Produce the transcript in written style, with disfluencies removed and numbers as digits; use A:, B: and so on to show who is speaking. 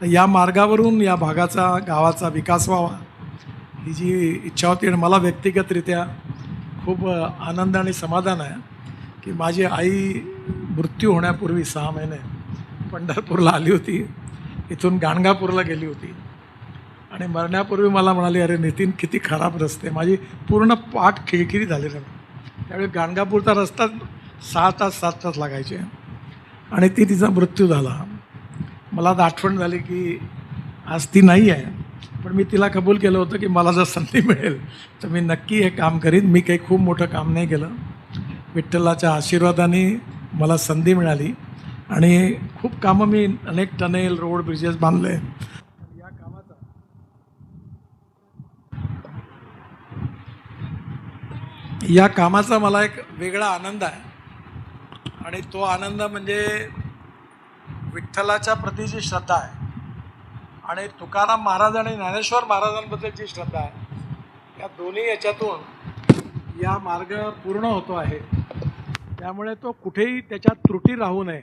A: तर या मार्गावरून या भागाचा गावाचा विकास व्हावा ही जी इच्छा होती. आणि मला व्यक्तिगतरित्या खूप आनंद आणि समाधान आहे की माझी आई मृत्यू होण्यापूर्वी 6 महिने पंढरपूरला आली होती, इथून गाणगापूरला गेली होती आणि मरण्यापूर्वी मला म्हणाली, अरे नितीन किती खराब रस्ते. माझी पूर्ण पाठ खिळखिरी झालेली. त्यावेळी गाणगापूरचा रस्ता 6 तास 7 तास लागायचे आणि तिचा मृत्यू झाला. मला आता आठवण झाली की आज ती नाही आहे, पण मी तिला कबूल केलं होतं की मला जर संधी मिळेल तर मी नक्की हे काम करीन. मी काही खूप मोठं काम नाही केलं, विठ्ठलाच्या आशीर्वादाने मला संधी मिळाली आणि खूप कामं मी अनेक टनेल रोड ब्रिजेस बांधले. या कामाचा मला एक वेगळा आनंद आहे आणि तो आनंद म्हणजे विठ्ठलाच्या प्रती जी श्रद्धा आहे आणि तुकाराम महाराज आणि ज्ञानेश्वर महाराजांबद्दलची श्रद्धा आहे, या दोन्ही याच्यातून या मार्ग पूर्ण होतो आहे. त्यामुळे तो कुठेही त्याच्यात त्रुटी राहू नये